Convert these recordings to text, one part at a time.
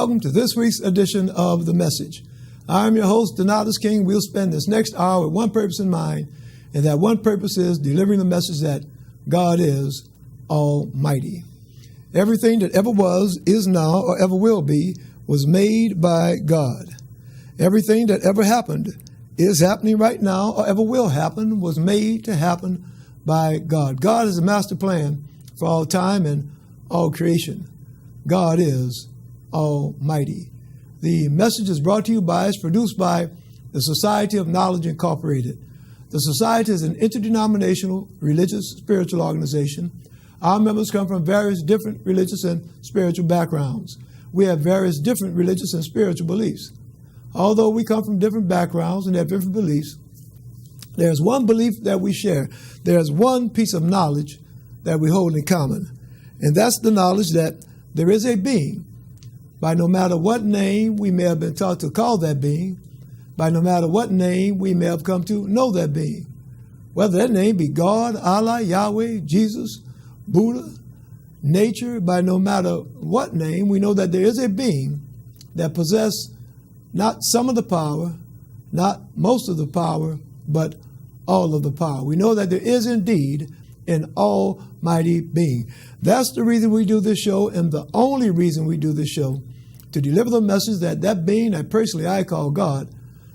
welcome to this week's edition of The Message. I'm your host, Donatus King. We'll spend this next hour with one purpose in mind, and that one purpose is delivering the message that God is Almighty. Everything that ever was, is now, or ever will be was made by God. Everything that ever happened, is happening right now, or ever will happen, was made to happen by God. God is a master plan for all time and all creation. God is Almighty. The message is brought to you by, is produced by the Society of Knowledge Incorporated. The Society is an interdenominational religious spiritual organization. Our members come from various different religious and spiritual backgrounds. We have various different religious and spiritual beliefs. Although we come from different backgrounds and have different beliefs, there's one belief that we share. There's one piece of knowledge that we hold in common. And that's the knowledge that there is a being, by no matter what name we may have been taught to call that being, by no matter what name we may have come to know that being, whether that name be God, Allah, Yahweh, Jesus, Buddha, nature, by no matter what name, we know that there is a being that possesses not some of the power, not most of the power, but all of the power. We know that there is indeed an almighty being. That's the reason we do this show, and the only reason we do this show, to deliver the message that that being that personally I call God,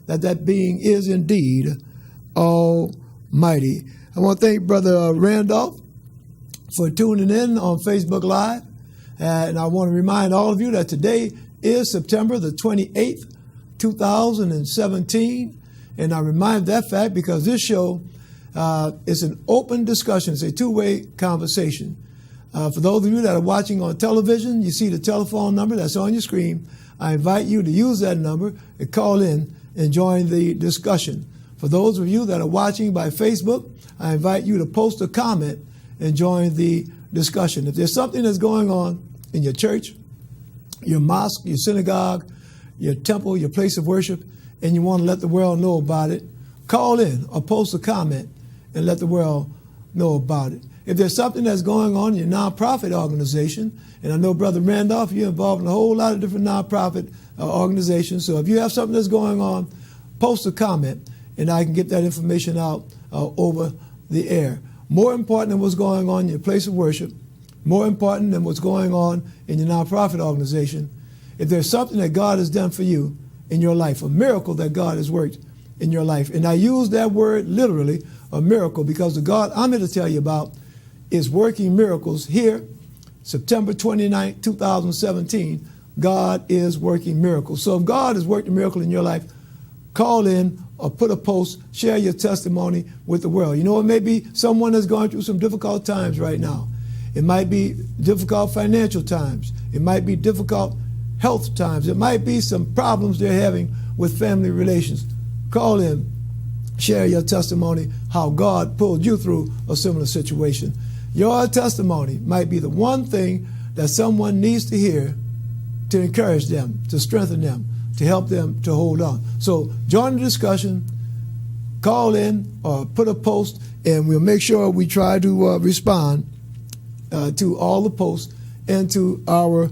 that being is indeed almighty. I want to thank Brother Randolph for tuning in on Facebook Live. And I want to remind all of you that today is September the 28th, 2017. And I remind that fact because this show is an open discussion. It's a two-way conversation. For those of you that are watching on television, you see the telephone number that's on your screen. I invite you to use that number and call in and join the discussion. For those of you that are watching by Facebook, I invite you to post a comment and join the discussion. If there's something that's going on in your church, your mosque, your synagogue, your temple, your place of worship, and you want to let the world know about it, call in or post a comment and let the world know about it. If there's something that's going on in your nonprofit organization, and I know Brother Randolph, you're involved in a whole lot of different nonprofit organizations, so if you have something that's going on, post a comment and I can get that information out over the air. More important than what's going on in your place of worship, more important than what's going on in your nonprofit organization, if there's something that God has done for you in your life, a miracle that God has worked in your life. And I use that word literally, a miracle, because the God I'm here to tell you about is working miracles here, September 29, 2017. God is working miracles. So if God has worked a miracle in your life, call in or put a post, share your testimony with the world. You know, it may be someone that's going through some difficult times right now. It might be difficult financial times. It might be difficult health times. It might be some problems they're having with family relations. Call in, share your testimony, how God pulled you through a similar situation. Your testimony might be the one thing that someone needs to hear to encourage them, to strengthen them, to help them to hold on. So join the discussion, call in or put a post, and we'll make sure we try to respond to all the posts and to our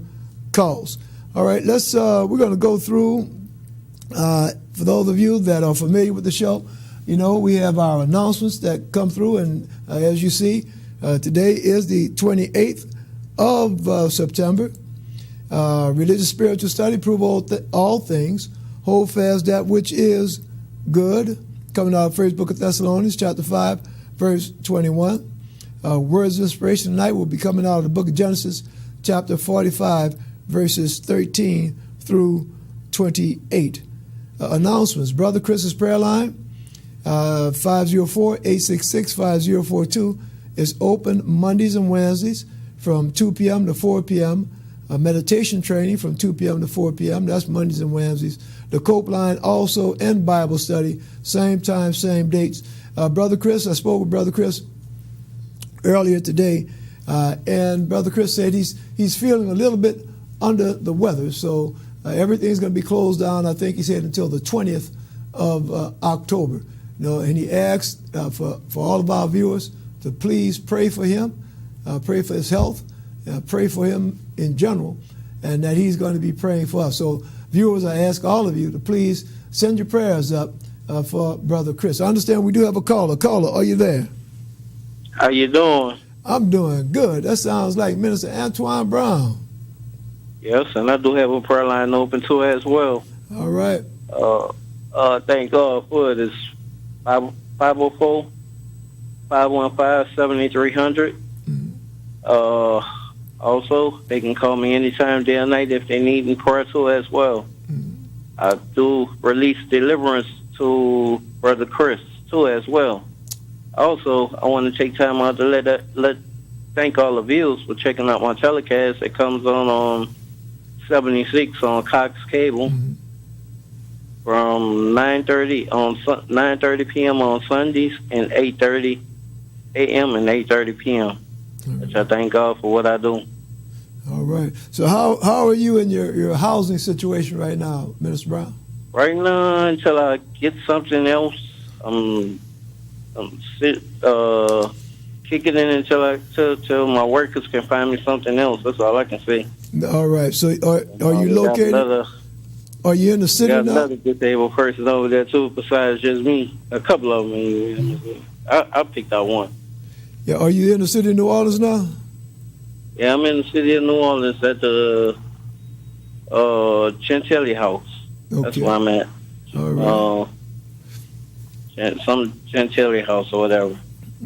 calls. All right, we're going to go through, for those of you that are familiar with the show, you know, we have our announcements that come through, and as you see, today is the 28th of September. Religious spiritual study, prove all things, hold fast that which is good. Coming out of first book of Thessalonians, chapter 5, verse 21. Words of inspiration tonight will be coming out of the book of Genesis, chapter 45, verses 13 through 28. Announcements. Brother Chris's prayer line, 504-866-5042, is open Mondays and Wednesdays from 2 p.m. to 4 p.m. Meditation training from 2 p.m. to 4 p.m. That's Mondays and Wednesdays. The Cope line also and Bible study, same time, same dates. Brother Chris, I spoke with Brother Chris earlier today, and Brother Chris said he's feeling a little bit under the weather, so everything's going to be closed down, I think he said, until the 20th of October. You know, and he asked for all of our viewers to please pray for him, pray for his health, pray for him in general, and that he's going to be praying for us. So, viewers, I ask all of you to please send your prayers up for Brother Chris. I understand we do have a caller. Caller, are you there? How you doing? I'm doing good. That sounds like Minister Antoine Brown. Yes, and I do have a prayer line open too as well. All right. Thank God for this 504-515-7300. Also, they can call me anytime, day or night, if they need prayer too as well. I do release deliverance to Brother Chris too as well. Also, I want to take time out to thank all the viewers for checking out my telecast. It comes on 76 on Cox Cable from 9:30 p.m. on Sundays and 8:30 a.m. and 8:30 p.m. Which I thank God for what I do. All right. So how are you in your housing situation right now, Minister Brown? Right now, until I get something else, I'm kicking in until my workers can find me something else. That's all I can say. All right. So are you located? Are you in the city now? Got another disabled person over there too, besides just me. A couple of them. I picked out one. Yeah. Are you in the city of New Orleans now? Yeah, I'm in the city of New Orleans at the Chantilly House. Okay. That's where I'm at. All right. Some Chantilly House or whatever.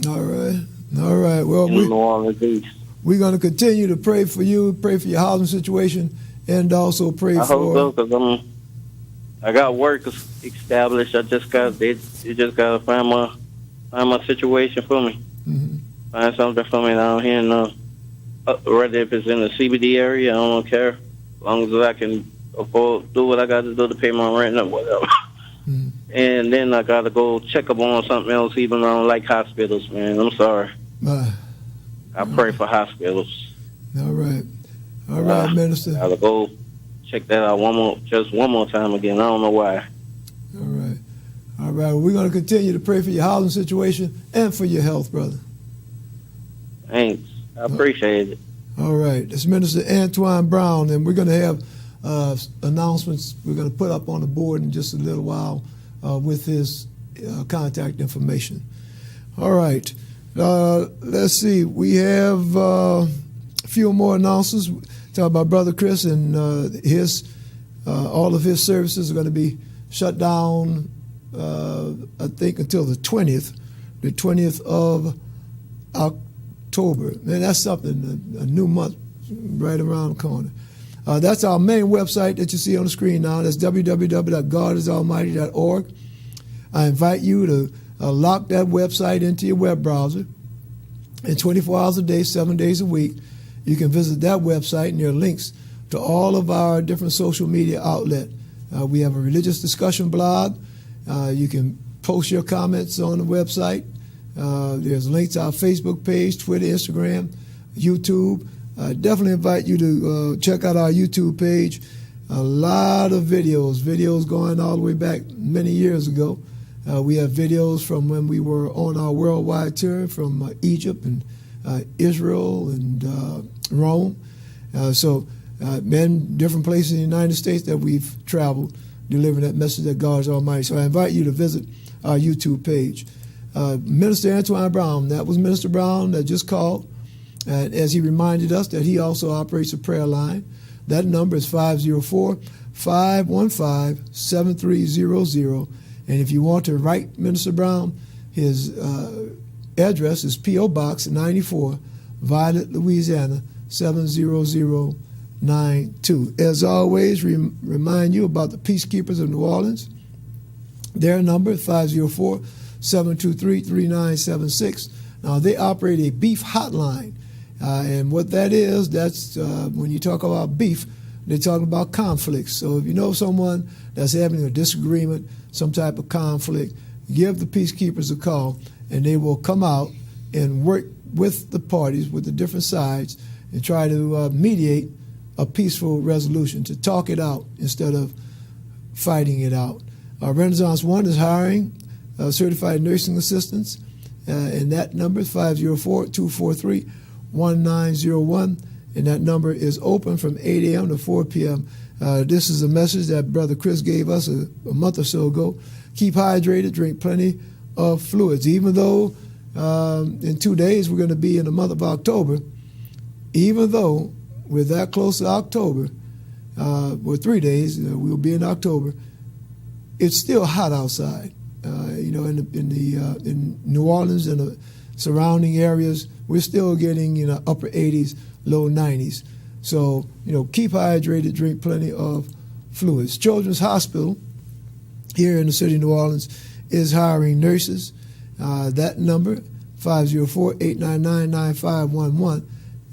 All right. All right. Well, New Orleans East. We're going to continue to pray for you, pray for your housing situation, and also pray for. I hope so, because I got work established. They just got to find my situation for me. Find something for me down here, whether if it's in the CBD area, I don't care. As long as I can afford do what I got to do to pay my rent or whatever. And then I got to go check up on something else, even though I don't like hospitals, man. I'm sorry. I pray for hospitals. All right. All right, Minister. I got to go check that out one more time again. I don't know why. All right. All right. Well, we're going to continue to pray for your housing situation and for your health, brother. Thanks. I appreciate it. All right. It's Minister Antoine Brown, and we're going to have announcements we're going to put up on the board in just a little while with his contact information. All right. Let's see. We have a few more announcements. Talk about Brother Chris and all of his services are going to be shut down, I think, until the 20th of October. Man, that's something, a new month right around the corner. That's our main website that you see on the screen now. That's www.godisalmighty.org. I invite you to lock that website into your web browser. And 24 hours a day, 7 days a week, you can visit that website, and there are links to all of our different social media outlets. We have a religious discussion blog. You can post your comments on the website. There's links to our Facebook page, Twitter, Instagram, YouTube. I definitely invite you to check out our YouTube page. A lot of videos going all the way back many years ago. We have videos from when we were on our worldwide tour from Egypt and Israel and Rome. Different places in the United States that we've traveled, delivering that message that God is Almighty. So I invite you to visit our YouTube page. Minister Antoine Brown, that was Minister Brown that just called, as he reminded us that he also operates a prayer line. That number is 504-515-7300. And if you want to write Minister Brown, his address is P.O. Box 94, Violet, Louisiana, 70092. As always, remind you about the Peacekeepers of New Orleans. Their number is 504-723-3976. Now, they operate a beef hotline. And what that is, that's when you talk about beef, they're talking about conflicts. So if you know someone that's having a disagreement, some type of conflict, give the Peacekeepers a call, and they will come out and work with the parties, with the different sides, and try to mediate a peaceful resolution, to talk it out instead of fighting it out. Renaissance One is hiring certified nursing assistants, and that number is 504-243-1901. and that number is open from 8 a.m. to 4 p.m. This is a message that Brother Chris gave us a month or so ago. Keep hydrated, drink plenty of fluids. Even though in 2 days we're going to be in the month of October, even though we're that close to October, or 3 days, we'll be in October, it's still hot outside. In New Orleans and the surrounding areas, we're still getting upper 80s, low 90s. So keep hydrated, drink plenty of fluids. Children's Hospital here in the city of New Orleans is hiring nurses. That number 504-899-9511,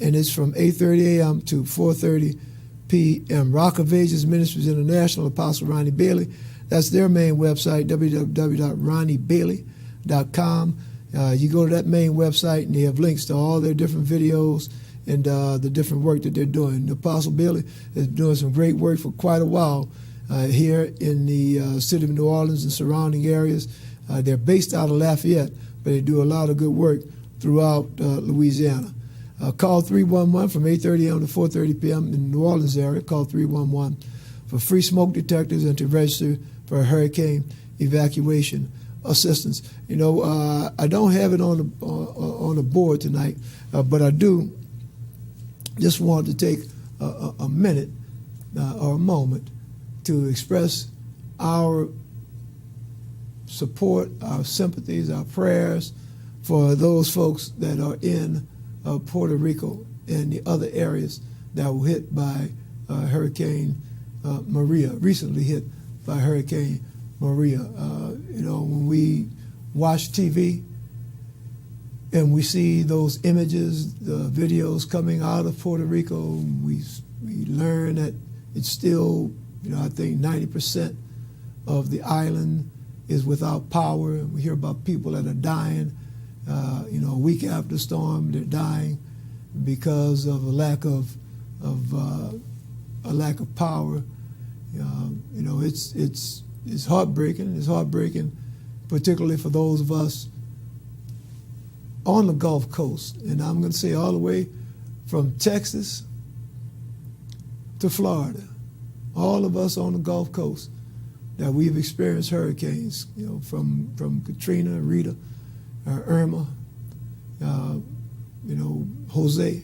and it's from 8:30 a.m. to 4:30 p.m. Rock of Ages Ministries International, Apostle Ronnie Bailey. That's their main website, www.ronniebailey.com. You go to that main website, and they have links to all their different videos and the different work that they're doing. The Apostle Bailey is doing some great work for quite a while here in the city of New Orleans and surrounding areas. They're based out of Lafayette, but they do a lot of good work throughout Louisiana. Call 311 from 8:30 a.m. to 4:30 p.m. in the New Orleans area. Call 311 for free smoke detectors and to register for hurricane evacuation assistance. I don't have it on the board tonight, but I do just want to take a minute or a moment to express our support, our sympathies, our prayers for those folks that are in Puerto Rico and the other areas that were hit by Hurricane Maria, recently hit by Hurricane Maria. When we watch TV and we see those images, the videos coming out of Puerto Rico, we learn that it's still, I think 90% of the island is without power. We hear about people that are dying. A week after the storm, they're dying because of a lack of power. It's heartbreaking. It's heartbreaking, particularly for those of us on the Gulf Coast, and I'm going to say all the way from Texas to Florida, all of us on the Gulf Coast that we've experienced hurricanes, from Katrina, Rita, Irma, Jose.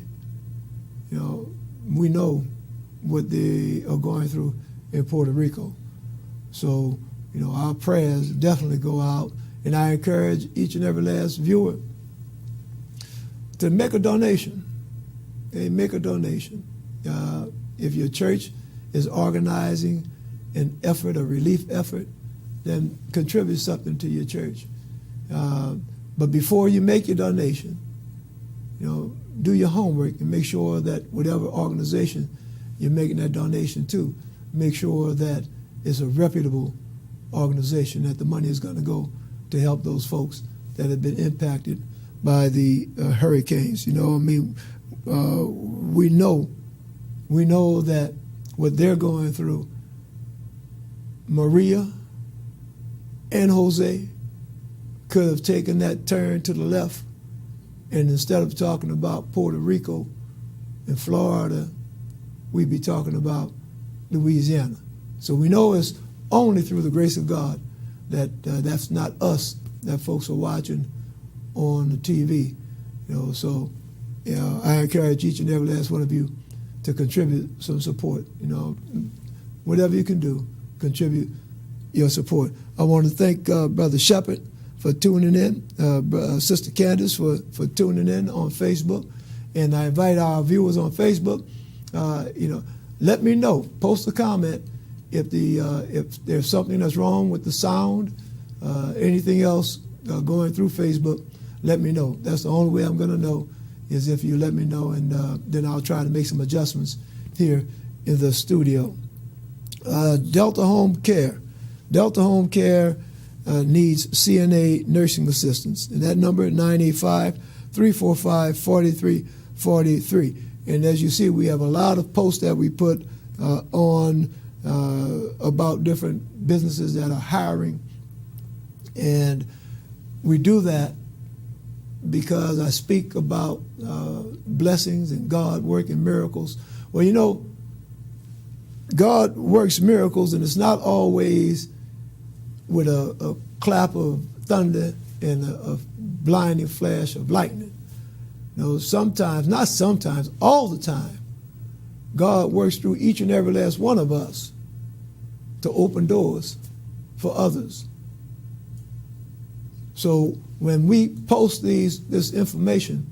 We know what they are going through in Puerto Rico. So, our prayers definitely go out, and I encourage each and every last viewer to make a donation. Make a donation. If your church is organizing an effort, a relief effort, then contribute something to your church. But before you make your donation, do your homework and make sure that whatever organization you're making that donation to, make sure that it's a reputable organization, that the money is going to go to help those folks that have been impacted by the hurricanes. We know that what they're going through, Maria and Jose could have taken that turn to the left, and instead of talking about Puerto Rico and Florida, we'd be talking about Louisiana. So we know it's only through the grace of God that that's not us that folks are watching on the TV. So I encourage each and every last one of you to contribute some support. Whatever you can do, contribute your support. I want to thank Brother Shepard for tuning in, Sister Candace for tuning in on Facebook, and I invite our viewers on Facebook. Let me know. Post a comment if there's something that's wrong with the sound, anything else going through Facebook. Let me know. That's the only way I'm going to know, is if you let me know, and then I'll try to make some adjustments here in the studio. Delta Home Care. Delta Home Care needs CNA nursing assistants, and that number is 985-345-4343. And as you see, we have a lot of posts that we put on about different businesses that are hiring, and we do that because I speak about blessings and God working miracles. Well, you know, God works miracles, and it's not always with a clap of thunder and a blinding flash of lightning. You know, sometimes, not sometimes, all the time, God works through each and every last one of us to open doors for others. So when we post this information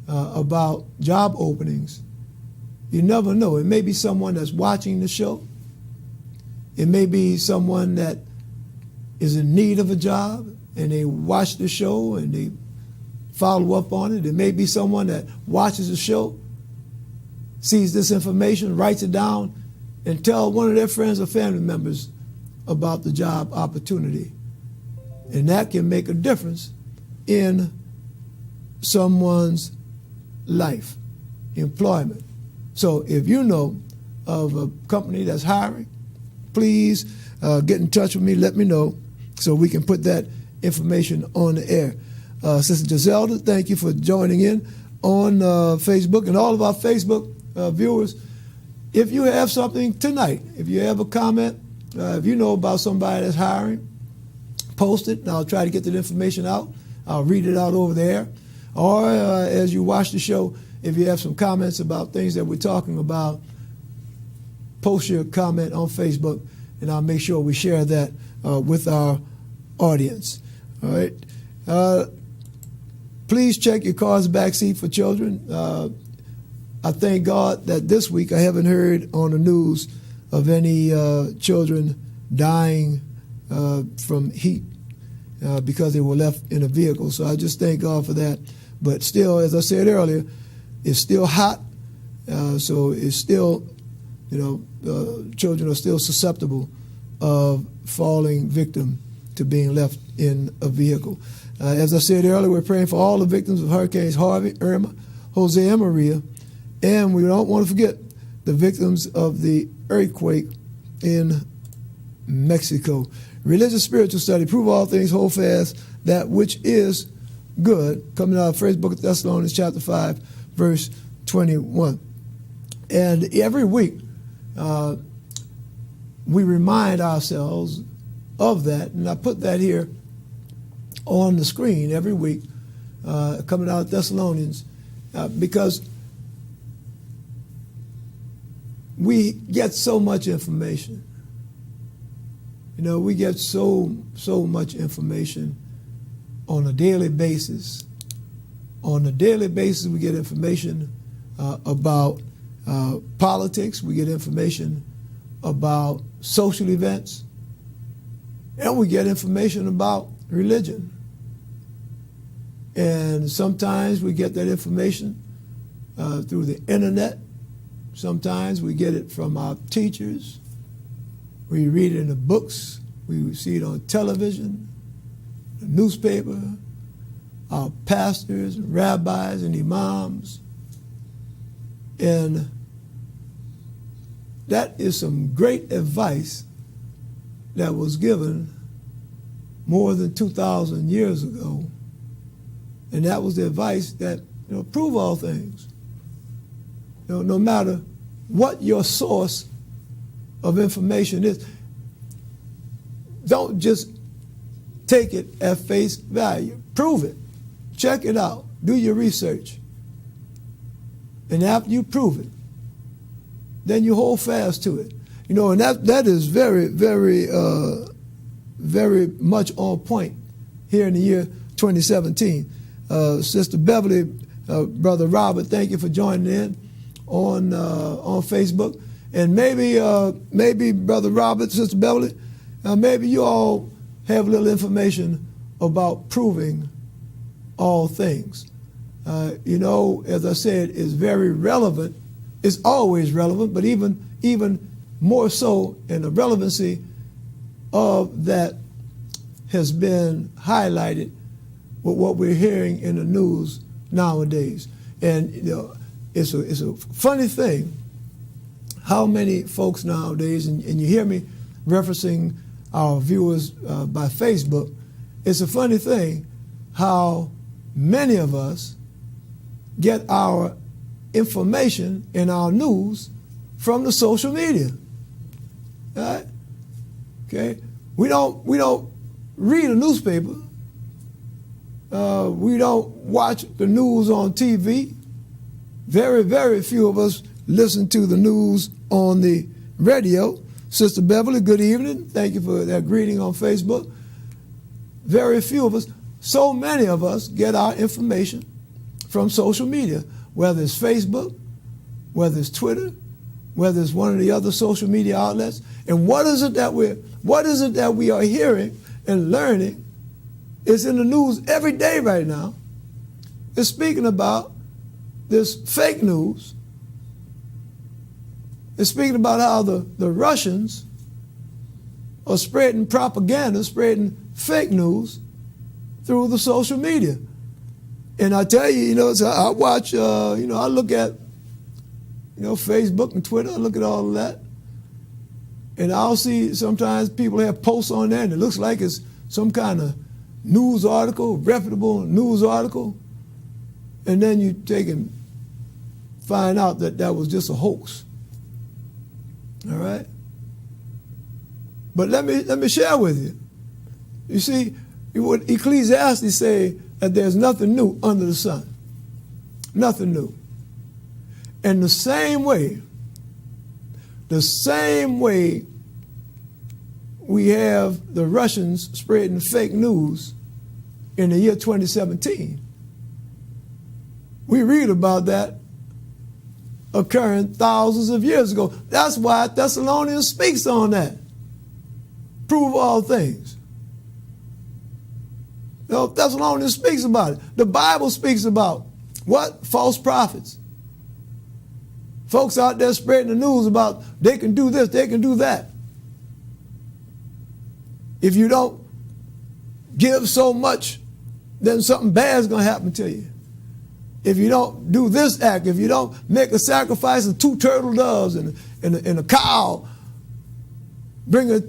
about job openings, you never know. It may be someone that's watching the show. It may be someone that is in need of a job and they watch the show and they follow up on it. It may be someone that watches the show, sees this information, writes it down, and tell one of their friends or family members about the job opportunity. And that can make a difference in someone's life, employment. So if you know of a company that's hiring, please get in touch with me, let me know, so we can put that information on the air. Sister Giselda, thank you for joining in on Facebook, and all of our Facebook viewers. If you have something tonight, if you have a comment, if you know about somebody that's hiring, post it, and I'll try to get that information out. I'll read it out over there. Or as you watch the show, if you have some comments about things that we're talking about, post your comment on Facebook, and I'll make sure we share that with our audience. All right. Please check your car's backseat for children. I thank God that this week I haven't heard on the news of any children dying from heat because they were left in a vehicle. So I just thank God for that. But still, as I said earlier, it's still hot. So it's still, children are still susceptible of falling victim to being left in a vehicle. As I said earlier, we're praying for all the victims of Hurricanes Harvey, Irma, Jose, and Maria. And we don't want to forget the victims of the earthquake in Mexico. Religious spiritual study, prove all things, hold fast that which is good, coming out of First Book of Thessalonians chapter 5, verse 21. And every week we remind ourselves of that, and I put that here on the screen every week, coming out of Thessalonians, because we get so much information. We get so much information on a daily basis. On a daily basis, we get information about politics. We get information about social events. And we get information about religion. And sometimes we get that information through the internet. Sometimes we get it from our teachers. We read it in the books. We see it on television, the newspaper, our pastors, and rabbis, and imams. And that is some great advice that was given more than 2,000 years ago. And that was the advice that, prove all things. No matter what your source of information is, don't just take it at face value. Prove it. Check it out. Do your research. And after you prove it, then you hold fast to it. And that is very, very, very much on point here in the year 2017. Sister Beverly, Brother Robert, thank you for joining in on Facebook. And maybe Brother Robert, Sister Beverly, maybe you all have a little information about proving all things. As I said, it's very relevant. It's always relevant, but even more so, and the relevancy of that has been highlighted with what we're hearing in the news nowadays. And it's a funny thing how many folks nowadays, and you hear me referencing our viewers by Facebook, it's a funny thing how many of us get our information and our news from the social media. All right? Okay? We don't read a newspaper. We don't watch the news on TV. Very, very few of us listen to the news on the radio. Sister Beverly, good evening. Thank you for that greeting on Facebook. Very few of us, so many of us get our information from social media, whether it's Facebook, whether it's Twitter, whether it's one of the other social media outlets. And what is it that we are hearing and learning? It's in the news every day right now. It's speaking about this fake news. It's speaking about how the Russians are spreading propaganda, spreading fake news through the social media. And I tell you, so I watch, I look at, Facebook and Twitter, I look at all of that. And I'll see sometimes people have posts on there and it looks like it's some kind of news article, reputable news article. And then you take and find out that that was just a hoax. All right? But let me share with you. You see, what Ecclesiastes say that there's nothing new under the sun. Nothing new. And the same way we have the Russians spreading fake news in the year 2017. We read about that occurring thousands of years ago. That's why Thessalonians speaks on that. Prove all things. Thessalonians speaks about it. The Bible speaks about what? False prophets. Folks out there spreading the news about they can do this, they can do that. If you don't give so much, then something bad is going to happen to you. If you don't do this act, if you don't make a sacrifice of 2 turtle doves and a cow, bring it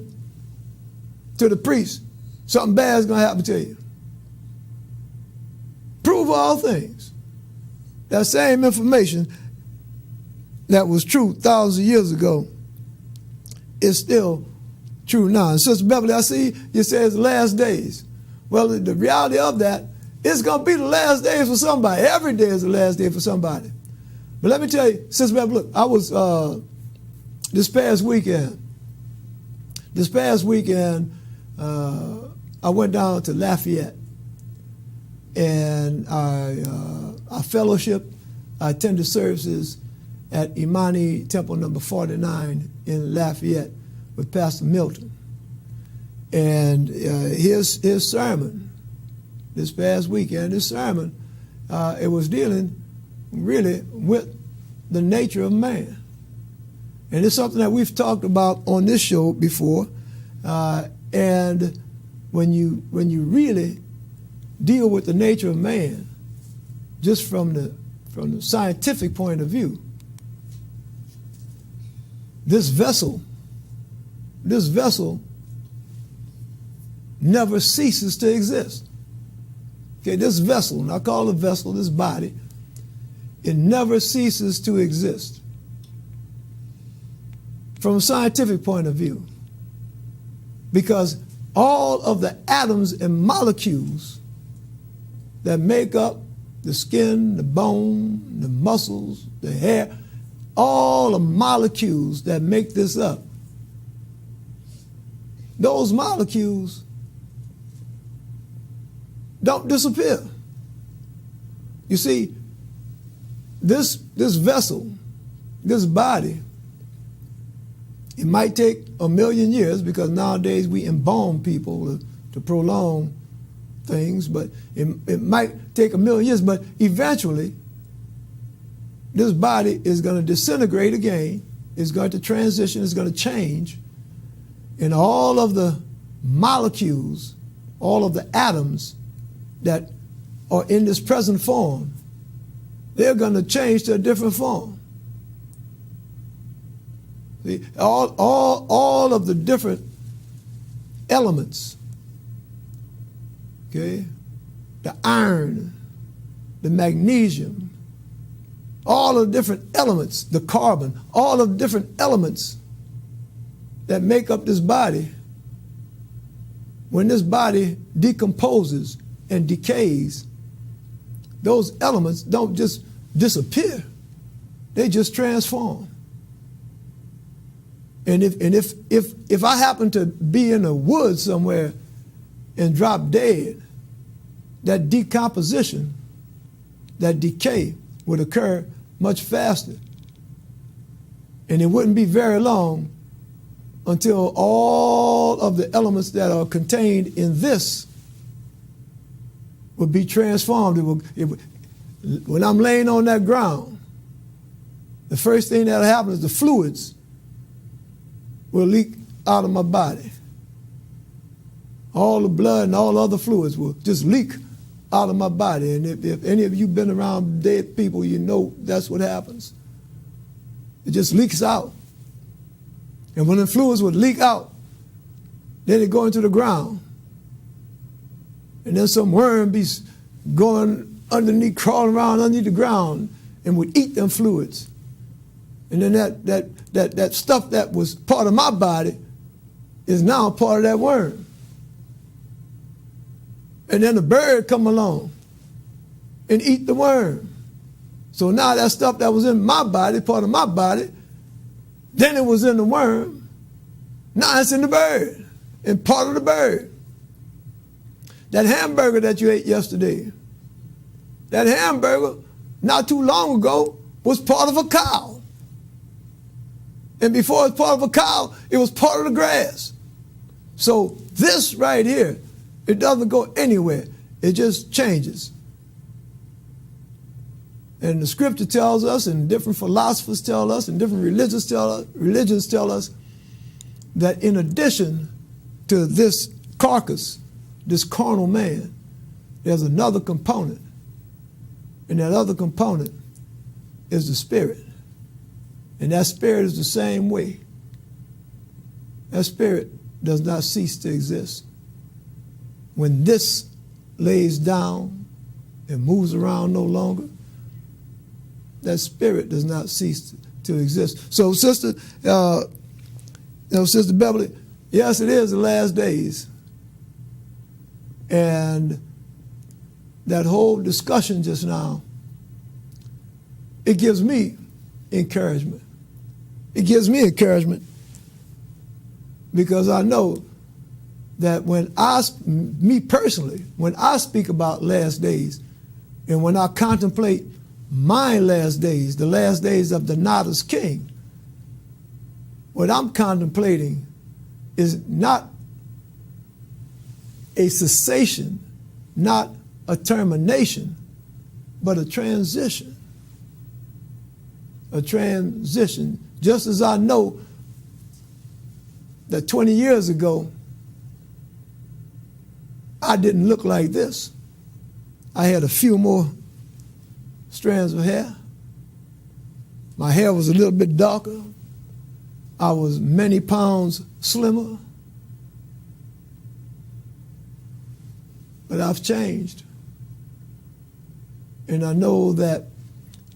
to the priest, something bad is going to happen to you. Prove all things. That same information that was true thousands of years ago is still true now. And Sister Beverly, I see you say it's the last days. Well, the reality of that, it's going to be the last days for somebody. Every day is the last day for somebody. But let me tell you, Sister Beverly, look, I was, this past weekend, I went down to Lafayette and I fellowship. I attended services at Imani Temple number 49 in Lafayette with Pastor Milton. And his sermon this past weekend, it was dealing really with the nature of man. And it's something that we've talked about on this show before. And when you really deal with the nature of man, just from the scientific point of view, this vessel never ceases to exist. Okay, this vessel, and I call it vessel, this body, it never ceases to exist. From a scientific point of view, because all of the atoms and molecules that make up the skin, the bone, the muscles, the hair, all the molecules that make this up, those molecules don't disappear. You see, this vessel, this body, it might take 1,000,000 years because nowadays we embalm people to prolong things, but it might take 1,000,000 years, but eventually this body is going to disintegrate again, it's going to transition, it's going to change, and all of the molecules, all of the atoms that are in this present form, they're going to change to a different form. See, all of the different elements, okay, the iron, the magnesium, all of the different elements, the carbon, all of the different elements that make up this body, when this body decomposes and decays, those elements don't just disappear, they just transform. And if I happen to be in a woods somewhere and drop dead, that decomposition, that decay would occur much faster. And it wouldn't be very long until all of the elements that are contained in this would be transformed. When I'm laying on that ground, the first thing that'll happen is the fluids will leak out of my body. All the blood and all other fluids will just leak out of my body. And if any of you been around dead people, you know that's what happens. It just leaks out. And when the fluids would leak out, then it go into the ground. And then some worm be going underneath, crawling around underneath the ground and would eat them fluids. And then that stuff that was part of my body is now part of that worm. And then a bird come along and eat the worm. So now that stuff that was in my body, part of my body, then it was in the worm. Now it's in the bird and part of the bird. That hamburger that you ate yesterday, that hamburger not too long ago was part of a cow. And before it was part of a cow, it was part of the grass. So this right here, it doesn't go anywhere. It just changes. And the scripture tells us, and different philosophers tell us, and different religions tell us that in addition to this carcass, this carnal man, there's another component. And that other component is the spirit. And that spirit is the same way. That spirit does not cease to exist. When this lays down and moves around no longer, that spirit does not cease to exist. So, Sister Beverly, yes, it is the last days. And that whole discussion just now, it gives me encouragement. It gives me encouragement because I know that when me personally, when I speak about last days, and when I contemplate my last days, the last days of the Nada's king, what I'm contemplating is not a cessation, not a termination, but a transition. A transition. Just as I know that 20 years ago, I didn't look like this. I had a few more strands of hair. My hair was a little bit darker. I was many pounds slimmer. But I've changed. And I know that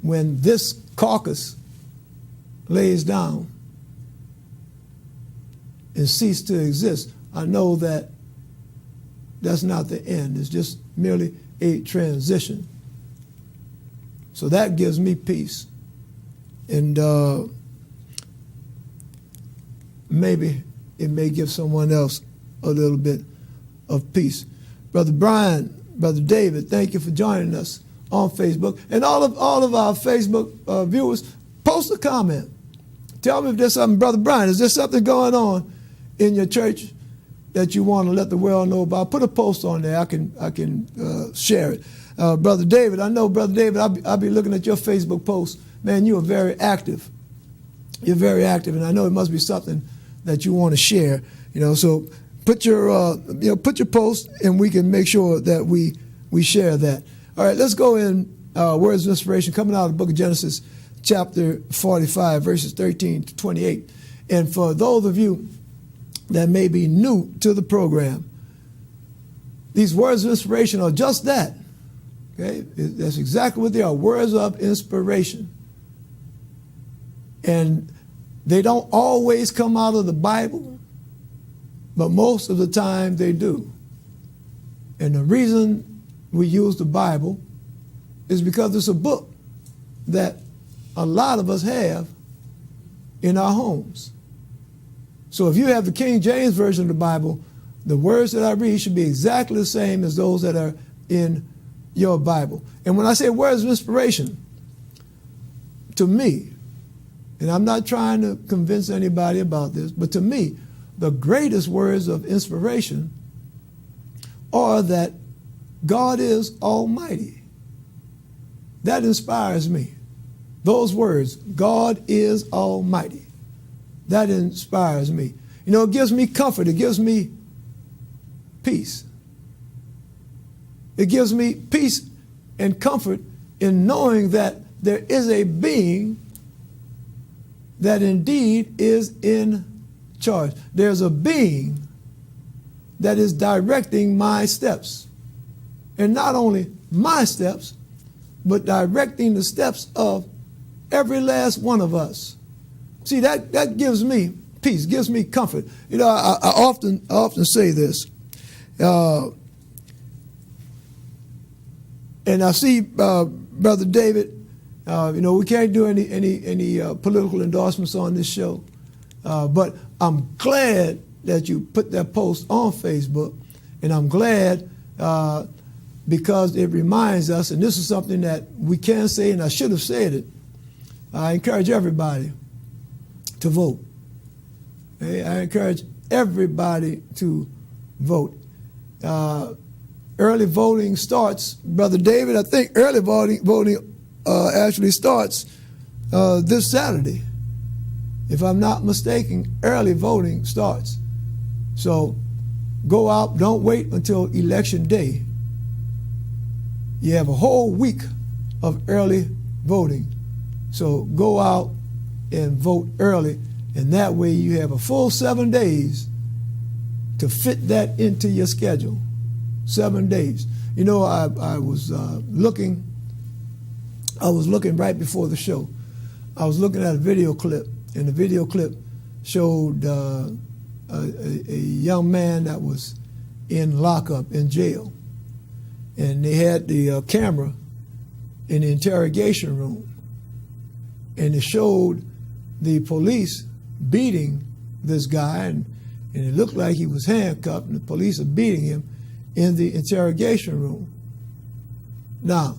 when this carcass lays down and ceases to exist, I know that that's not the end. It's just merely a transition. So that gives me peace. And maybe it may give someone else a little bit of peace. Brother Brian, Brother David, thank you for joining us on Facebook. And all of our Facebook viewers, post a comment. Tell me if there's something, Brother Brian, is there something going on in your church that you want to let the world know about? Put a post on there. I can share it. Brother David, I know, Brother David, I'll be looking at your Facebook post. Man, you are very active. You're very active, and I know it must be something that you want to share. So put your post, and we can make sure that we share that. All right, let's go in words of inspiration coming out of the book of Genesis, chapter 45, verses 13 to 28. And for those of you that may be new to the program, these words of inspiration are just that. Okay? That's exactly what they are, words of inspiration. And they don't always come out of the Bible, but most of the time they do. And the reason we use the Bible is because it's a book that a lot of us have in our homes. So if you have the King James Version of the Bible, the words that I read should be exactly the same as those that are in your Bible. And when I say words of inspiration, to me, and I'm not trying to convince anybody about this, but to me, the greatest words of inspiration are that God is almighty. That inspires me. Those words, God is almighty. That inspires me. You know, it gives me comfort. It gives me peace. It gives me peace and comfort in knowing that there is a being that indeed is in charge. There's a being that is directing my steps. And not only my steps, but directing the steps of every last one of us. See, that gives me peace, gives me comfort. You know, I often say this. And I see Brother David, you know, we can't do any political endorsements on this show, but I'm glad that you put that post on Facebook, and I'm glad because it reminds us, and this is something that we can say, and I should have said it. I encourage everybody to vote. Okay? I encourage everybody to vote. Early voting starts, Brother David, I think early voting actually starts this Saturday. If I'm not mistaken, early voting starts. So go out, don't wait until election day. You have a whole week of early voting. So go out and vote early, and that way you have a full 7 days to fit that into your schedule. 7 days. You know, I was looking right before the show. I was looking at a video clip, and the video clip showed a young man that was in lockup, in jail. And they had the camera in the interrogation room. And it showed the police beating this guy, and it looked like he was handcuffed, and the police are beating him in the interrogation room. Now,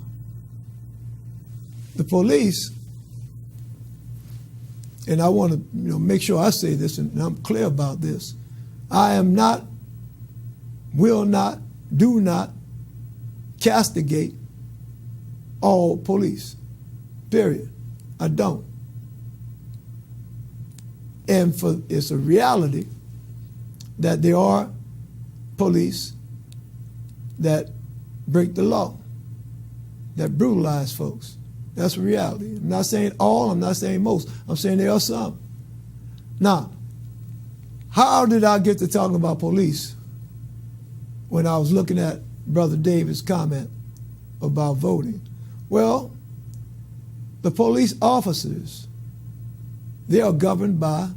the police, and I want to make sure I say this and I'm clear about this, I am not, will not, do not castigate all police, period. I don't. And it's a reality that there are police that break the law, that brutalize folks. That's a reality. I'm not saying all, I'm not saying most. I'm saying there are some. Now, how did I get to talking about police when I was looking at Brother David's comment about voting? Well, the police officers, they are governed by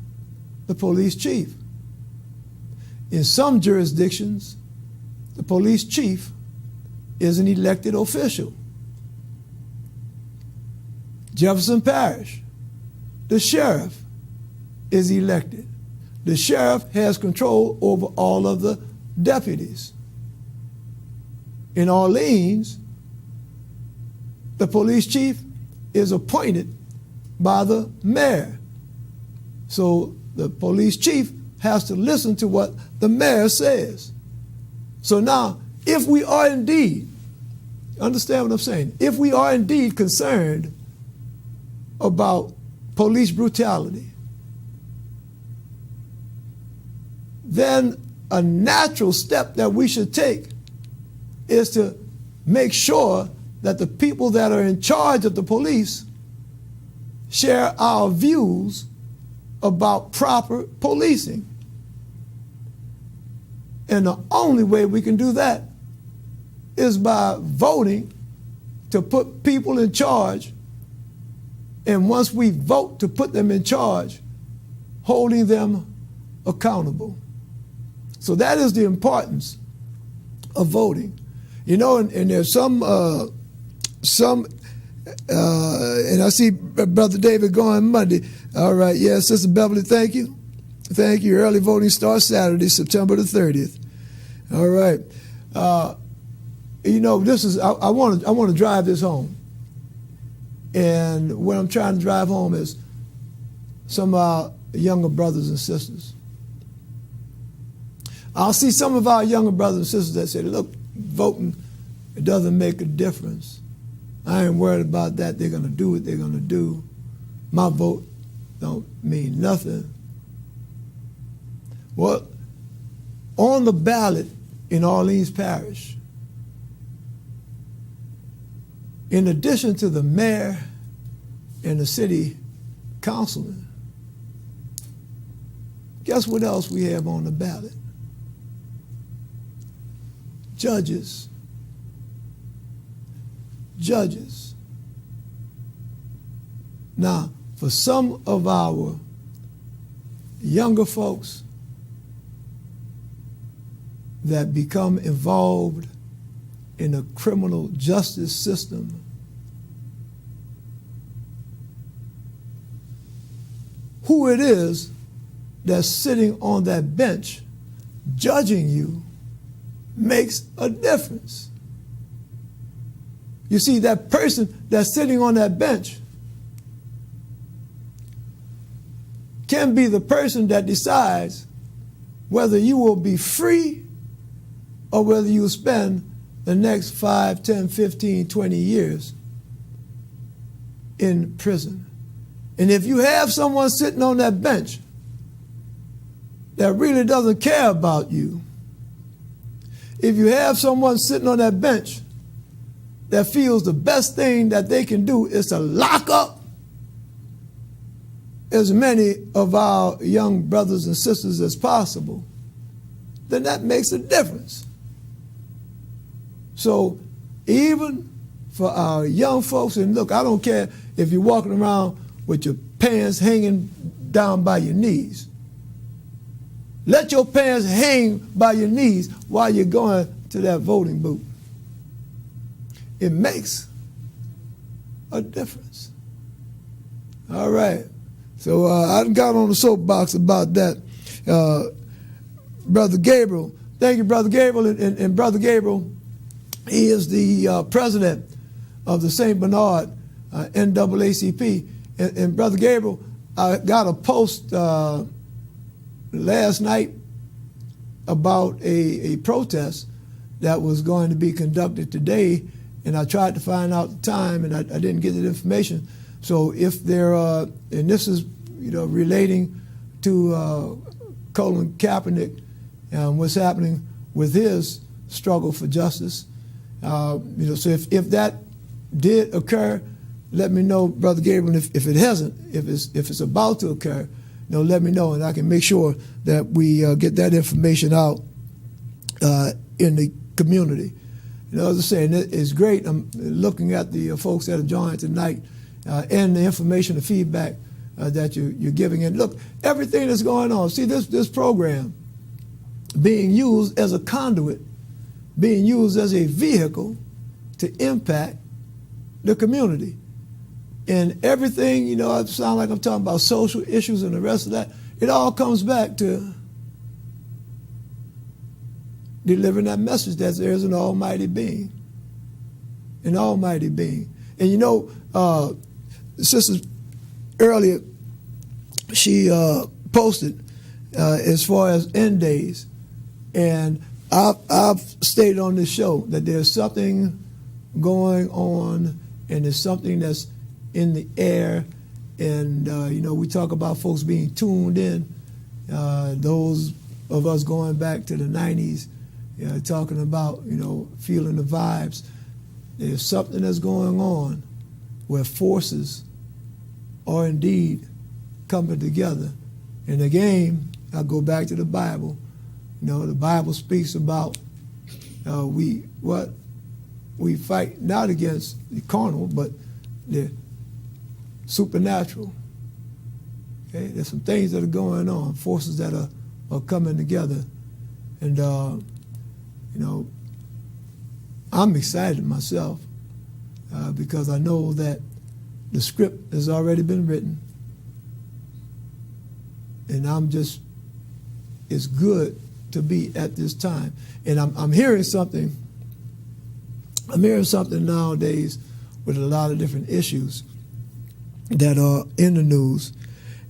the police chief. In some jurisdictions, the police chief is an elected official. Jefferson Parish, the sheriff is elected. The sheriff has control over all of the deputies. In Orleans, the police chief is appointed by the mayor. So the police chief has to listen to what the mayor says. So now, if we are indeed, understand what I'm saying, if we are indeed concerned about police brutality, then a natural step that we should take is to make sure that the people that are in charge of the police share our views about proper policing. And the only way we can do that is by voting to put people in charge, and once we vote to put them in charge, holding them accountable. So that is the importance of voting. You know, and there's some, and I see Brother David going Monday. All right, yeah, Sister Beverly, thank you. Thank you. Early voting starts Saturday, September the 30th. All right. You know, this is, I want to drive this home. And what I'm trying to drive home is some of our younger brothers and sisters. I'll see some of our younger brothers and sisters that say, look, voting, it doesn't make a difference. I ain't worried about that. They're going to do what they're going to do. My vote don't mean nothing. Well, on the ballot in Orleans Parish, in addition to the mayor and the city councilman, guess what else we have on the ballot? Judges. Judges. Now, for some of our younger folks that become involved in the criminal justice system, who it is that's sitting on that bench judging you makes a difference. You see, that person that's sitting on that bench can be the person that decides whether you will be free or whether you will spend the next 5, 10, 15, 20 years in prison. And if you have someone sitting on that bench that really doesn't care about you, if you have someone sitting on that bench that feels the best thing that they can do is to lock up as many of our young brothers and sisters as possible, then that makes a difference. So even for our young folks, and look, I don't care if you're walking around with your pants hanging down by your knees. Let your pants hang by your knees while you're going to that voting booth. It makes a difference. All right. So I got on the soapbox about that. Brother Gabriel, thank you, Brother Gabriel. And Brother Gabriel, he is the president of the St. Bernard NAACP. And Brother Gabriel, I got a post last night about a protest that was going to be conducted today, and I tried to find out the time, and I didn't get that information. So if there are, and this is, relating to Colin Kaepernick and what's happening with his struggle for justice. So if that did occur, let me know, Brother Gabriel. If it hasn't, if it's about to occur, let me know, and I can make sure that we get that information out in the community. As I say, it's great. I'm looking at the folks that have joined tonight and the information, the feedback that you're giving. And look, everything that's going on. See, this program being used as a conduit, being used as a vehicle to impact the community. And everything, I sound like I'm talking about social issues and the rest of that. It all comes back to delivering that message that there's an almighty being. An almighty being. And Sister earlier, she posted as far as end days. And I've stated on this show that there's something going on, and there's something that's in the air. And, we talk about folks being tuned in. Those of us going back to the 90s, talking about, feeling the vibes. There's something that's going on where forces are indeed coming together. And again, I go back to the Bible. The Bible speaks about we fight not against the carnal, but the supernatural. Okay, there's some things that are going on, forces that are coming together, and I'm excited myself because I know that the script has already been written, and it's good to be at this time. And I'm hearing something. I'm hearing something nowadays with a lot of different issues that are in the news,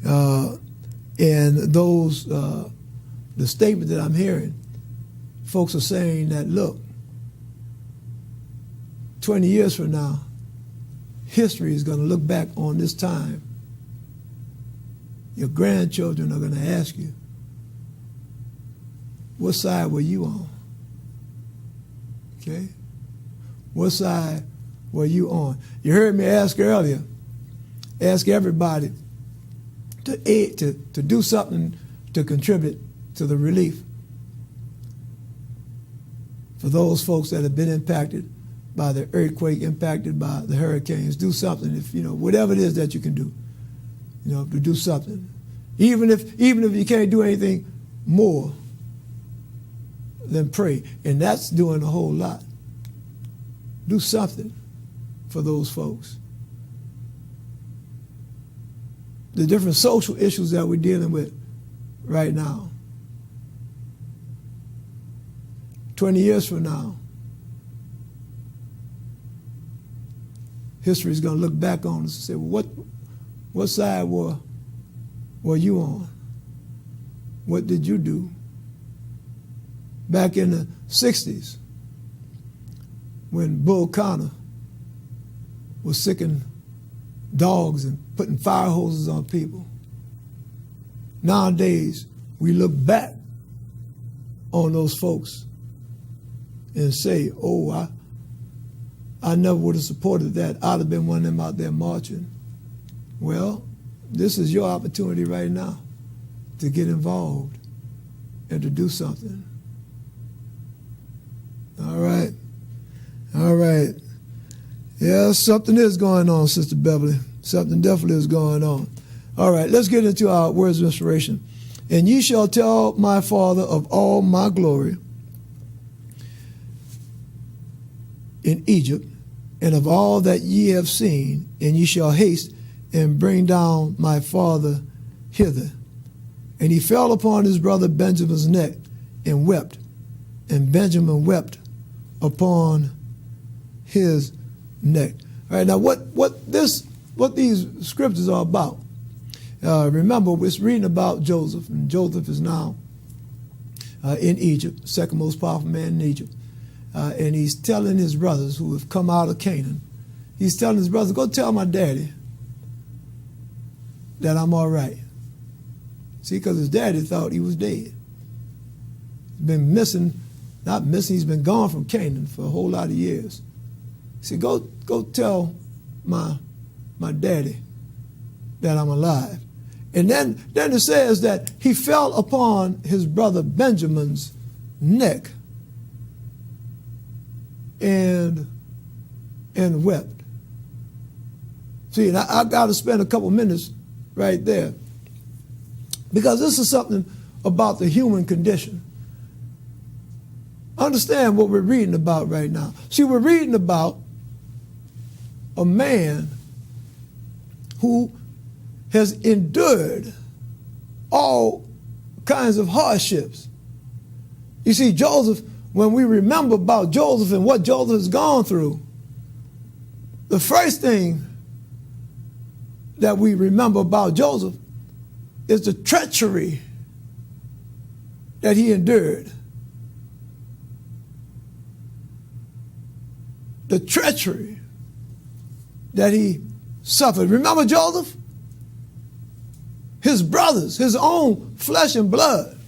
and those the statement that I'm hearing, folks are saying that, look, 20 years from now, history is going to look back on this time. Your grandchildren are going to ask you, what side were you on? Okay? What side were you on? You heard me ask earlier, ask everybody to do something to contribute to the relief for those folks that have been impacted by the earthquake, impacted by the hurricanes. Do something, if whatever it is that you can do, to do something. Even if you can't do anything more than pray, and that's doing a whole lot. Do something for those folks. The different social issues that we're dealing with right now. 20 years from now, history is going to look back on us and say, well, what side were you on? What did you do? Back in the 60s, when Bull Connor was sicking dogs and putting fire hoses on people. Nowadays, we look back on those folks and say, oh, I never would have supported that. I'd have been one of them out there marching. Well, this is your opportunity right now to get involved and to do something. All right. All right. Yeah, something is going on, Sister Beverly. Something definitely is going on. All right, let's get into our words of inspiration. And ye shall tell my Father of all my glory in Egypt, and of all that ye have seen, and ye shall haste and bring down my father hither. And he fell upon his brother Benjamin's neck and wept, and Benjamin wept upon his neck. All right, now what these scriptures are about. Remember, we're reading about Joseph, and Joseph is now in Egypt, second most powerful man in Egypt. And he's telling his brothers who have come out of Canaan, he's telling his brothers, go tell my daddy that I'm all right. See, because his daddy thought he was dead. He's been not missing, he's been gone from Canaan for a whole lot of years. He said, go tell my daddy that I'm alive. And then it says that he fell upon his brother Benjamin's neck and wept. See, and I've got to spend a couple minutes right there, because this is something about the human condition. Understand what we're reading about right now. See, we're reading about a man who has endured all kinds of hardships. You see, Joseph, when we remember about Joseph and what Joseph has gone through, the first thing that we remember about Joseph is the treachery that he endured. The treachery that he suffered. Remember Joseph? His brothers, his own flesh and blood,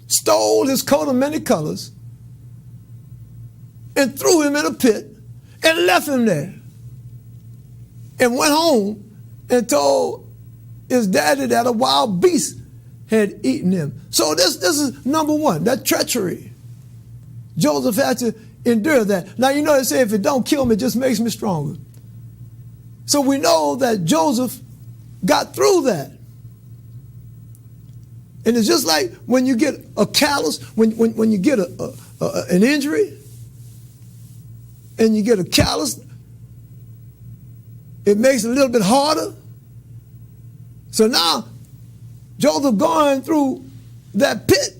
stole his coat of many colors and threw him in a pit and left him there, and went home and told his daddy that a wild beast had eaten him. So this is number one, that treachery Joseph had to endure that. Now, you know they say if it don't kill me, it just makes me stronger. So we know that Joseph got through that. And it's just like when you get a callus, when you get an injury and you get a callus, it makes it a little bit harder. So now Joseph going through that pit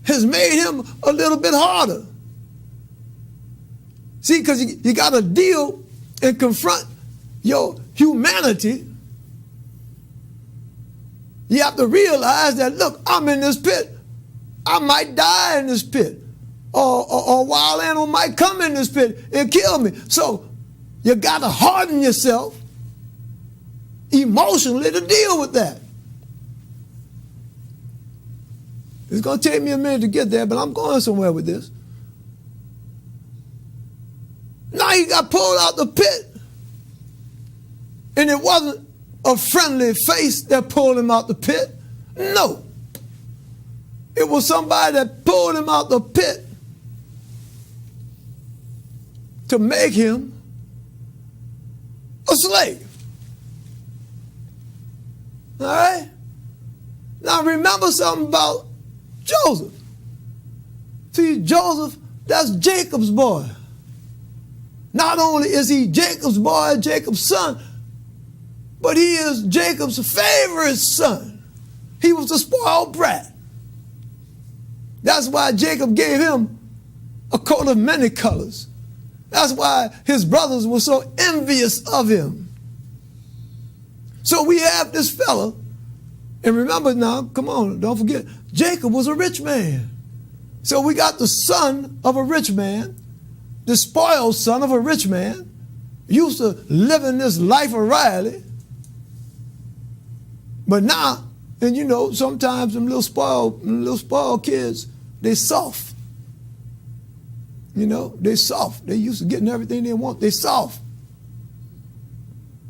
has made him a little bit harder. See, because you got to deal and confront your humanity. You have to realize that, look, I'm in this pit. I might die in this pit. Or a wild animal might come in this pit and kill me. So you got to harden yourself emotionally to deal with that. It's going to take me a minute to get there, but I'm going somewhere with this. Now he got pulled out the pit. And it wasn't a friendly face that pulled him out the pit. No. It was somebody that pulled him out the pit to make him a slave. All right? Now remember something about Joseph. See, Joseph, that's Jacob's boy. Not only is he Jacob's boy, Jacob's son, but he is Jacob's favorite son. He was a spoiled brat. That's why Jacob gave him a coat of many colors. That's why his brothers were so envious of him. So we have this fella, and remember now, come on, don't forget, Jacob was a rich man. So we got the son of a rich man, the spoiled son of a rich man, used to living this life of Riley. But now, and you know, sometimes them little spoiled kids, they soft. You know, they soft. They used to getting everything they want. They soft.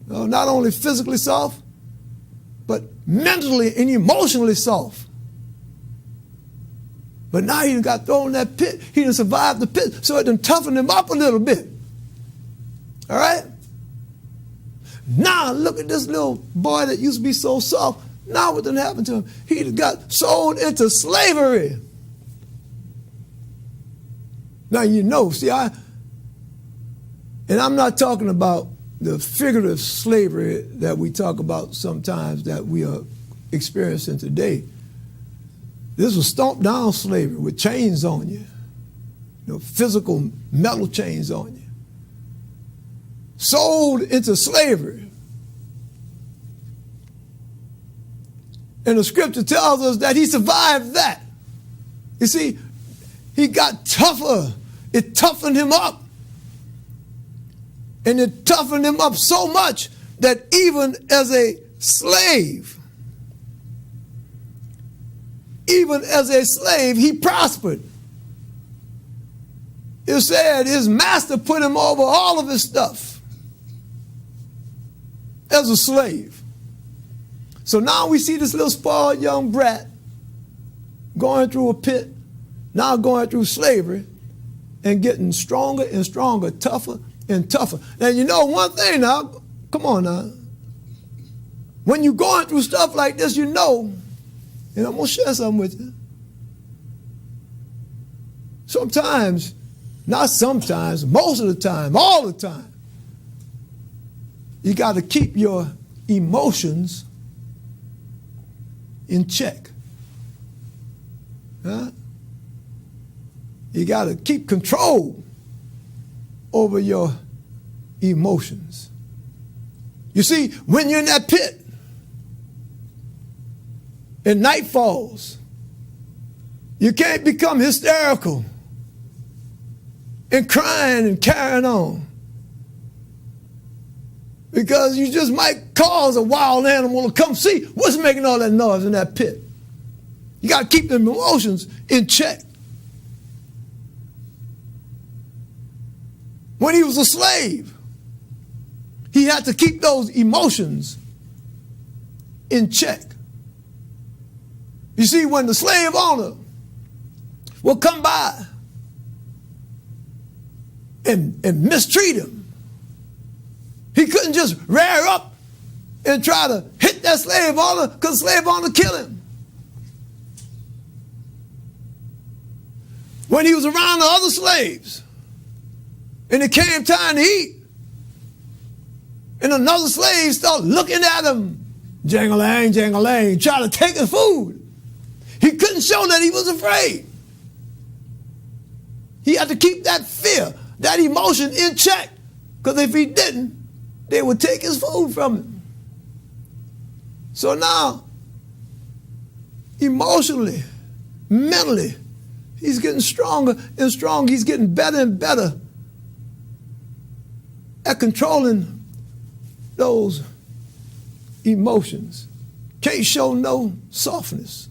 Not only physically soft, but mentally and emotionally soft. But now he got thrown in that pit. He done survived the pit, so it done toughened him up a little bit. All right? Now look at this little boy that used to be so soft. Now what done happened to him? He got sold into slavery. Now you know, see, and I'm not talking about the figurative slavery that we talk about sometimes that we are experiencing today. This was stomped down slavery with chains on you. Physical metal chains on you. Sold into slavery. And the scripture tells us that he survived that. You see, he got tougher. It toughened him up. And it toughened him up so much that even as a slave, he prospered. It said his master put him over all of his stuff as a slave. So now we see this little spoiled young brat going through a pit, now going through slavery and getting stronger and stronger, tougher and tougher. And you know one thing now, come on now. When you're going through stuff like this, you know, and I'm going to share something with you. Sometimes, not sometimes, most of the time, all the time, you got to keep your emotions in check. Huh? You got to keep control over your emotions. You see, when you're in that pit and night falls, you can't become hysterical and crying and carrying on, because you just might cause a wild animal to come see what's making all that noise in that pit. You got to keep them emotions in check. When he was a slave, he had to keep those emotions in check. You see, when the slave owner will come by and mistreat him. He couldn't just rear up and try to hit that slave owner because the slave owner killed him. When he was around the other slaves and it came time to eat, and another slave started looking at him, jang-a-lang, jang-a-lang, trying to take his food. He couldn't show that he was afraid. He had to keep that fear, that emotion in check, because if he didn't, they would take his food from him. So now, emotionally, mentally, he's getting stronger and stronger. He's getting better and better at controlling those emotions. Can't show no softness.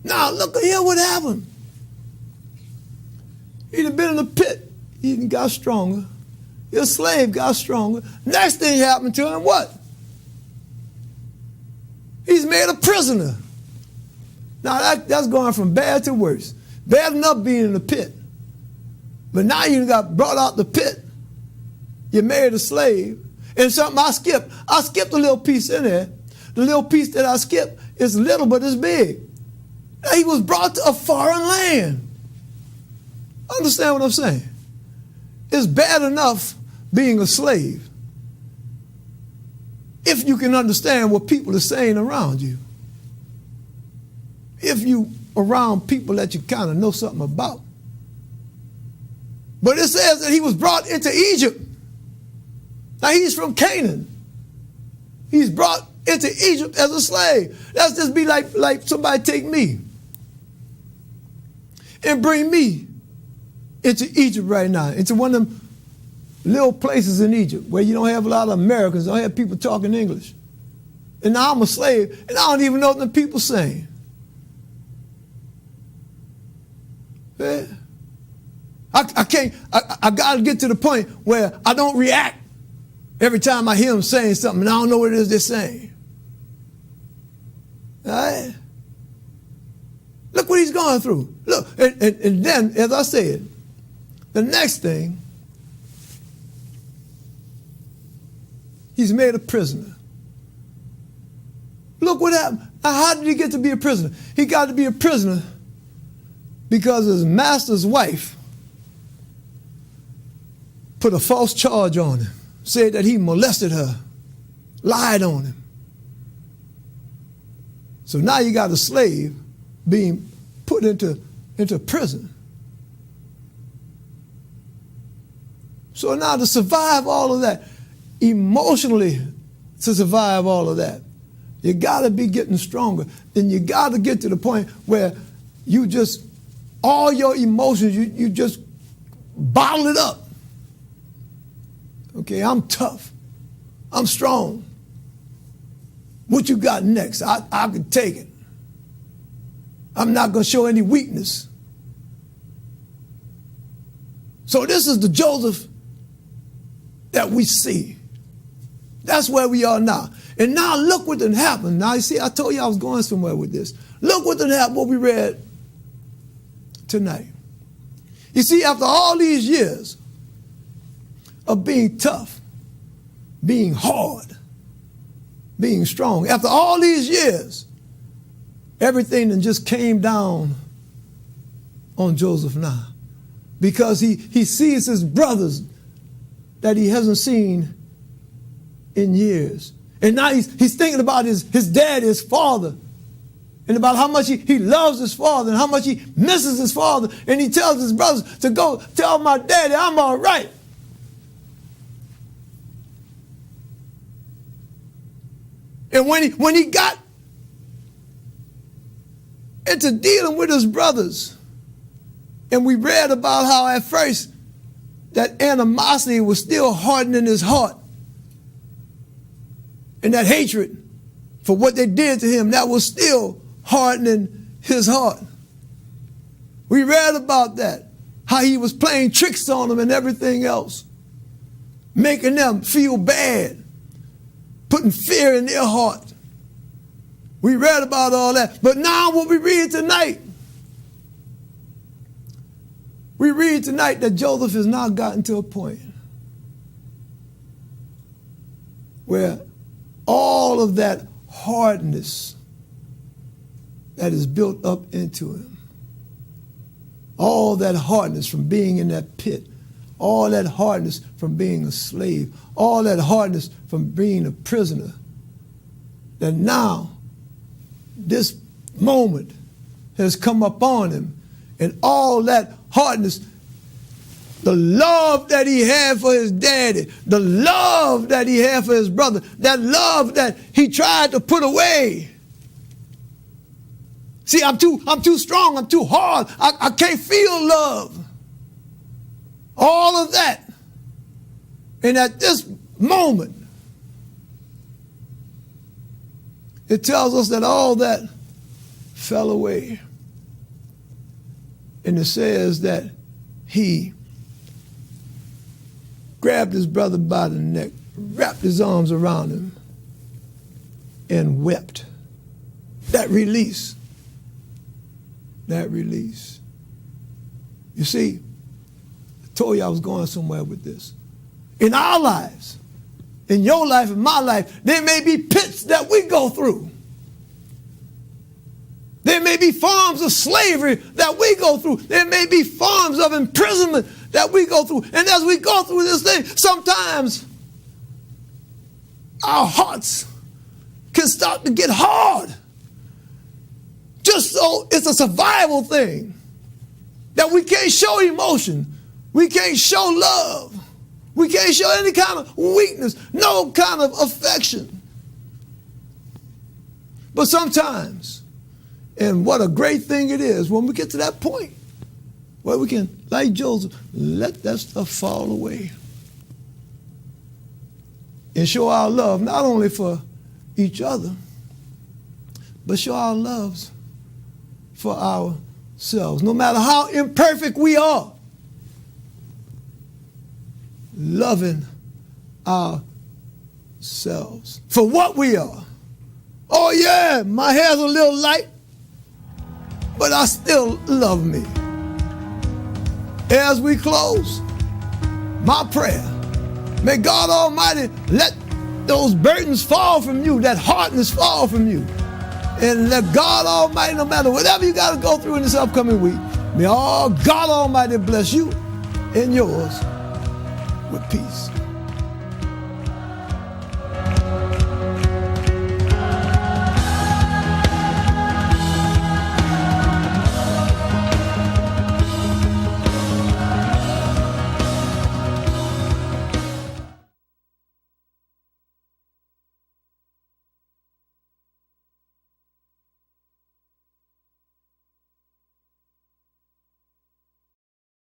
Now look here what happened. He'd have been in the pit. He got stronger. His slave got stronger. Next thing happened to him, what? He's made a prisoner. Now that's going from bad to worse. Bad enough being in the pit. But now you got brought out the pit. You married a slave. And something I skipped a little piece in there. The little piece that I skipped is little, but it's big. He was brought to a foreign land. Understand what I'm saying? It's bad enough being a slave if you can understand what people are saying around you. If you around people that you kind of know something about. But it says that he was brought into Egypt. Now he's from Canaan. He's brought into Egypt as a slave. That's just be like somebody take me and bring me into Egypt right now, into one of them little places in Egypt where you don't have a lot of Americans, don't have people talking English. And now I'm a slave, and I don't even know what the people saying. Yeah. I got to get to the point where I don't react every time I hear them saying something and I don't know what it is they're saying. All right? Look what he's going through. Look, and then, as I said, the next thing, he's made a prisoner. Look what happened. Now, how did he get to be a prisoner? He got to be a prisoner because his master's wife put a false charge on him, said that he molested her, lied on him. So now you got a slave being put into prison. So now to survive all of that, emotionally to survive all of that, you got to be getting stronger. Then you got to get to the point where you just, all your emotions, you just bottle it up. Okay, I'm tough. I'm strong. What you got next? I can take it. I'm not going to show any weakness. So this is the Joseph that we see. That's where we are now. And now look what done happened. Now you see, I told you I was going somewhere with this. Look what done happened, what we read tonight. You see, after all these years of being tough, being hard, being strong, after all these years, everything then just came down on Joseph now. Because he sees his brothers that he hasn't seen in years. And now he's thinking about his dad, his father, and about how much he loves his father and how much he misses his father. And he tells his brothers to go tell my daddy I'm all right. And when he got into dealing with his brothers, and we read about how at first that animosity was still hardening his heart, and that hatred for what they did to him, that was still hardening his heart. We read about that, how he was playing tricks on them and everything else, making them feel bad, putting fear in their heart. We read about all that. But now what we read tonight, We read tonight that Joseph has now gotten to a point where all of that hardness that is built up into him, all that hardness from being in that pit, all that hardness from being a slave, all that hardness from being a prisoner, that now this moment has come upon him, and all that hardness, the love that he had for his daddy, the love that he had for his brother, that love that he tried to put away. See, I'm too strong, I'm too hard, I can't feel love. All of that. And at this moment, it tells us that all that fell away. And it says that he grabbed his brother by the neck, wrapped his arms around him, and wept. That release. That release. You see, I told you I was going somewhere with this. In our lives, in your life, in my life, there may be pits that we go through. There may be forms of slavery that we go through. There may be forms of imprisonment that we go through. And as we go through this thing, sometimes our hearts can start to get hard. Just so it's a survival thing. That we can't show emotion. We can't show love. We can't show any kind of weakness, no kind of affection. But sometimes, and what a great thing it is when we get to that point where we can, like Joseph, let that stuff fall away and show our love not only for each other, but show our loves for ourselves. No matter how imperfect we are, loving ourselves for what we are. Oh yeah, my hair's a little light, but I still love me. As we close, my prayer, may God Almighty let those burdens fall from you, that hardness fall from you. And let God Almighty, no matter whatever you got to go through in this upcoming week, may all God Almighty bless you and yours with peace.